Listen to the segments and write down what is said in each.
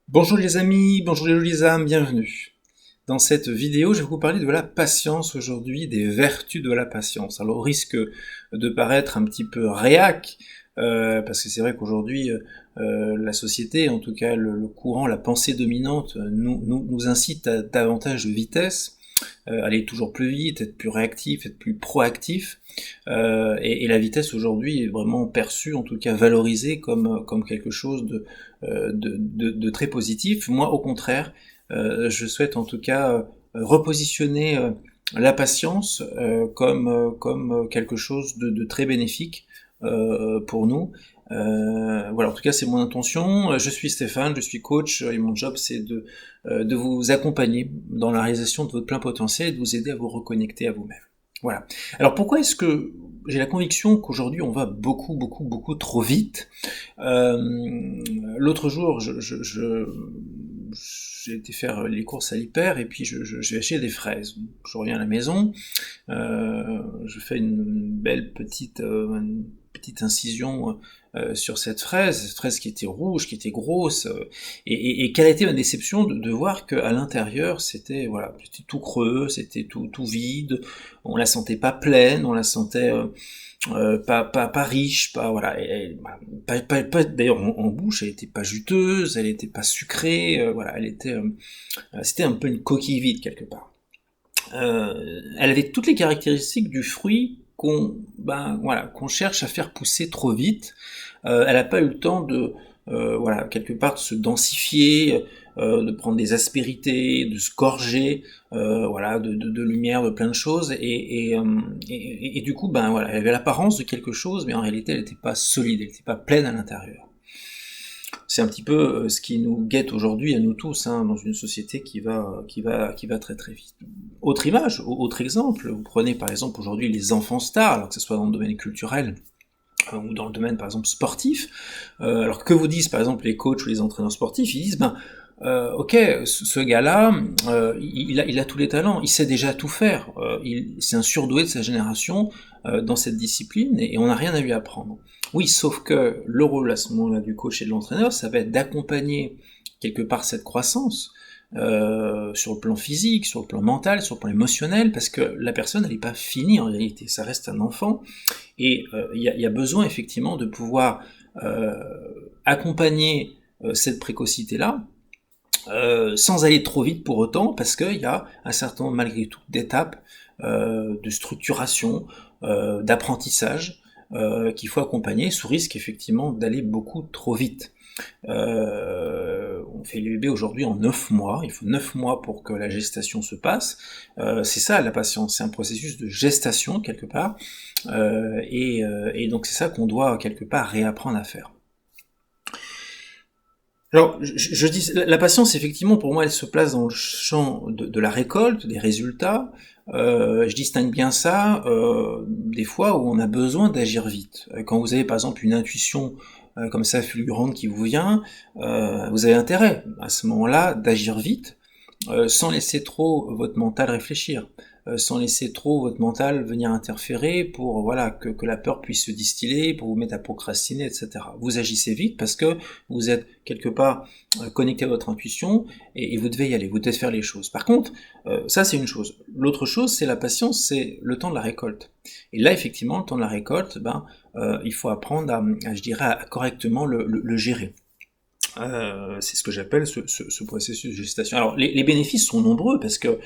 Bonjour les amis, bonjour les jolies âmes, bienvenue. Dans cette vidéo, je vais vous parler de la patience aujourd'hui, des vertus de la patience. Alors au risque de paraître un petit peu réac, parce que c'est vrai qu'aujourd'hui, la société, en tout cas le courant, la pensée dominante, nous incite à davantage de vitesse, aller toujours plus vite, être plus réactif, être plus proactif. Et la vitesse aujourd'hui est vraiment perçue, en tout cas valorisée comme quelque chose de très positif. Moi, au contraire, je souhaite en tout cas repositionner la patience comme quelque chose de très bénéfique pour nous. Voilà, en tout cas, c'est mon intention. Je suis Stéphane, je suis coach et mon job, c'est de vous accompagner dans la réalisation de votre plein potentiel et de vous aider à vous reconnecter à vous-même. Voilà. Alors pourquoi est-ce que j'ai la conviction qu'aujourd'hui on va beaucoup trop vite. L'autre jour, j'ai été faire les courses à l'hyper et puis j'ai acheté des fraises. Je reviens à la maison, je fais une petite incision sur cette fraise qui était rouge, qui était grosse, et quelle a été ma déception de voir qu'à l'intérieur c'était voilà, c'était tout creux, c'était tout vide, on la sentait pas pleine, on la sentait pas riche, pas voilà, d'ailleurs en bouche, elle était pas juteuse, elle était pas sucrée, voilà, c'était un peu une coquille vide quelque part. Elle avait toutes les caractéristiques du fruit qu'on cherche à faire pousser trop vite. Elle n'a pas eu le temps de voilà, quelque part de se densifier, de prendre des aspérités, de se gorger, voilà, de lumière, de plein de choses, et du coup, ben voilà, elle avait l'apparence de quelque chose, mais en réalité, elle n'était pas solide, elle n'était pas pleine à l'intérieur. C'est un petit peu ce qui nous guette aujourd'hui à nous tous, hein, dans une société qui va très très vite. Autre image, autre exemple, vous prenez par exemple aujourd'hui les enfants stars, alors que ce soit dans le domaine culturel ou dans le domaine par exemple sportif, alors que vous disent par exemple les coachs ou les entraîneurs sportifs, ils disent ok, ce gars-là, il a tous les talents, il sait déjà tout faire, c'est un surdoué de sa génération dans cette discipline et on n'a rien à lui apprendre. Oui, sauf que le rôle à ce moment-là du coach et de l'entraîneur, ça va être d'accompagner quelque part cette croissance, sur le plan physique, sur le plan mental, sur le plan émotionnel, parce que la personne elle n'est pas finie en réalité, ça reste un enfant, et y a besoin effectivement de pouvoir euh, accompagner cette précocité-là, sans aller trop vite pour autant, parce qu'il y a un certain nombre malgré tout d'étapes de structuration, d'apprentissage qu'il faut accompagner, sous risque effectivement d'aller beaucoup trop vite. On fait les bébés aujourd'hui en 9 mois, il faut 9 mois pour que la gestation se passe. C'est ça la patience, c'est un processus de gestation quelque part, et donc c'est ça qu'on doit quelque part réapprendre à faire. Alors, je dis, la patience, effectivement, pour moi, elle se place dans le champ de la récolte, des résultats. Je distingue bien ça des fois où on a besoin d'agir vite. Quand vous avez, par exemple, une intuition comme ça fulgurante qui vous vient, vous avez intérêt, à ce moment-là, d'agir vite, sans laisser trop votre mental réfléchir, sans laisser trop votre mental venir interférer pour voilà que la peur puisse se distiller, pour vous mettre à procrastiner, etc. Vous agissez vite parce que vous êtes quelque part connecté à votre intuition et vous devez y aller, vous devez faire les choses. Par contre, ça c'est une chose. L'autre chose, c'est la patience, c'est le temps de la récolte. Et là, effectivement, le temps de la récolte, il faut apprendre je dirais, à correctement le gérer. C'est ce que j'appelle ce processus de gestation. Alors les bénéfices sont nombreux parce que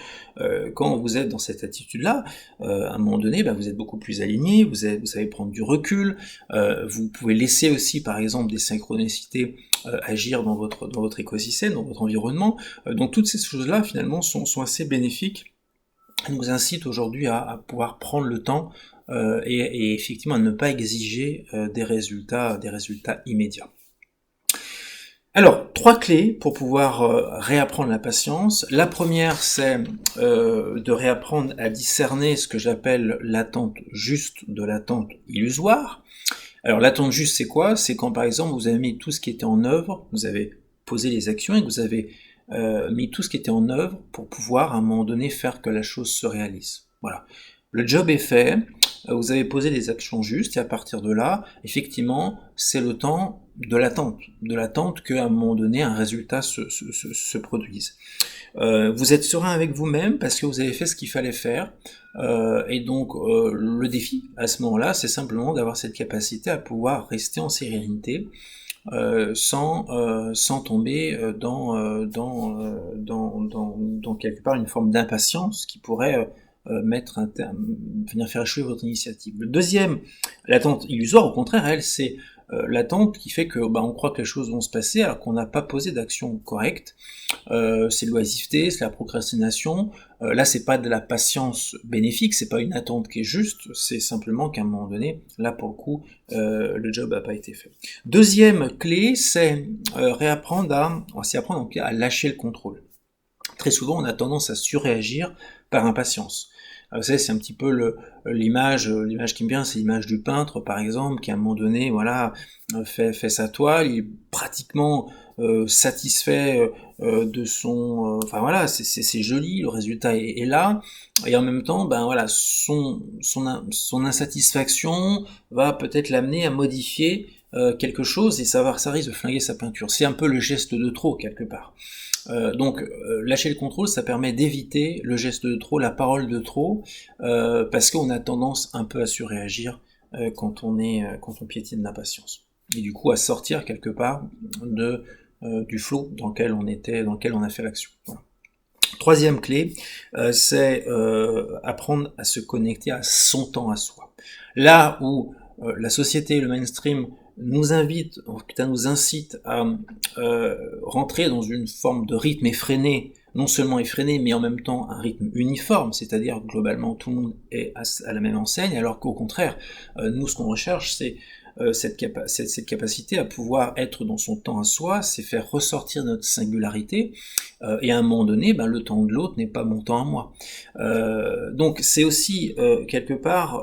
quand vous êtes dans cette attitude-là, à un moment donné, vous êtes beaucoup plus aligné, vous savez prendre du recul, vous pouvez laisser aussi par exemple des synchronicités agir dans votre écosystème, dans votre environnement. Donc toutes ces choses-là finalement sont assez bénéfiques, elles nous incitent aujourd'hui à pouvoir prendre le temps et effectivement à ne pas exiger des résultats immédiats. Alors, trois clés pour pouvoir réapprendre la patience. La première, c'est de réapprendre à discerner ce que j'appelle l'attente juste de l'attente illusoire. Alors, l'attente juste, c'est quoi? C'est quand, par exemple, vous avez mis tout ce qui était en œuvre, vous avez posé les actions et que vous avez mis tout ce qui était en œuvre pour pouvoir, à un moment donné, faire que la chose se réalise. Voilà. Le job est fait, vous avez posé les actions justes, et à partir de là, effectivement, c'est le temps de l'attente qu'à un moment donné un résultat se produise. Vous êtes serein avec vous-même parce que vous avez fait ce qu'il fallait faire, et donc le défi à ce moment-là, c'est simplement d'avoir cette capacité à pouvoir rester en sérénité, sans tomber dans quelque part une forme d'impatience qui pourrait venir faire échouer votre initiative. Le deuxième, l'attente illusoire, au contraire, elle, c'est l'attente qui fait que on croit que les choses vont se passer alors qu'on n'a pas posé d'action correcte. C'est l'oisiveté, c'est la procrastination. Là, c'est pas de la patience bénéfique, c'est pas une attente qui est juste, c'est simplement qu'à un moment donné, là pour le coup, le job n'a pas été fait. Deuxième clé, c'est apprendre à lâcher le contrôle. Très souvent, on a tendance à surréagir par impatience. Vous savez, c'est un petit peu l'image qui me vient, c'est l'image du peintre, par exemple, qui à un moment donné, voilà, fait sa toile, il est pratiquement satisfait de son... enfin voilà, c'est joli, le résultat est là, et en même temps, voilà, son insatisfaction va peut-être l'amener à modifier quelque chose, et ça risque de flinguer sa peinture. C'est un peu le geste de trop, quelque part. Donc lâcher le contrôle, ça permet d'éviter le geste de trop, la parole de trop, parce qu'on a tendance un peu à surréagir quand on piétine l'impatience. Et du coup à sortir quelque part du flow dans lequel on a fait l'action. Voilà. Troisième clé, c'est apprendre à se connecter à son temps à soi. Là où la société, le mainstream nous incite à rentrer dans une forme de rythme effréné, non seulement effréné, mais en même temps un rythme uniforme, c'est-à-dire globalement tout le monde est à la même enseigne, alors qu'au contraire, nous ce qu'on recherche, c'est cette capacité à pouvoir être dans son temps à soi, c'est faire ressortir notre singularité, et à un moment donné, le temps de l'autre n'est pas mon temps à moi. Donc c'est aussi quelque part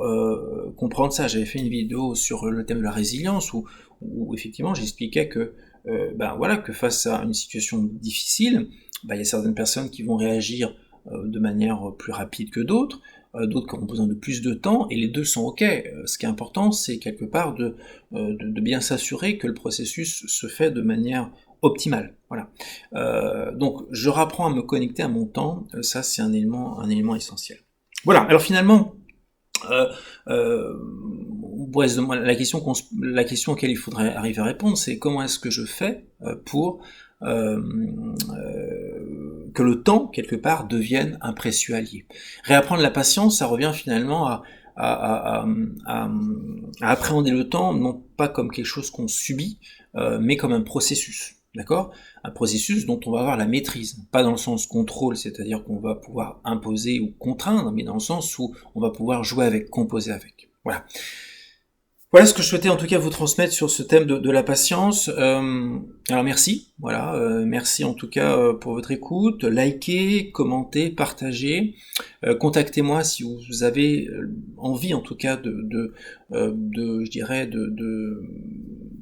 comprendre ça. J'avais fait une vidéo sur le thème de la résilience où effectivement j'expliquais que que face à une situation difficile, il y a certaines personnes qui vont réagir de manière plus rapide que d'autres qui ont besoin de plus de temps, et les deux sont ok. Ce qui est important, c'est quelque part de bien s'assurer que le processus se fait de manière optimale. Voilà. Donc je rapprends à me connecter à mon temps, ça c'est un élément essentiel. Voilà, alors finalement, la question auquel il faudrait arriver à répondre, c'est comment est-ce que je fais pour que le temps, quelque part, devienne un précieux allié. Réapprendre la patience, ça revient finalement à appréhender le temps, non pas comme quelque chose qu'on subit, mais comme un processus. D'accord ? Un processus dont on va avoir la maîtrise, pas dans le sens contrôle, c'est-à-dire qu'on va pouvoir imposer ou contraindre, mais dans le sens où on va pouvoir jouer avec, composer avec. Voilà. Voilà ce que je souhaitais en tout cas vous transmettre sur ce thème de la patience. Alors merci, merci en tout cas pour votre écoute. Likez, commentez, partagez. Contactez-moi si vous avez envie en tout cas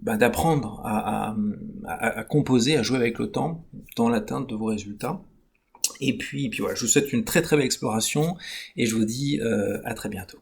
d'apprendre à composer, à jouer avec le temps dans l'atteinte de vos résultats. Et puis voilà, je vous souhaite une très très belle exploration et je vous dis à très bientôt.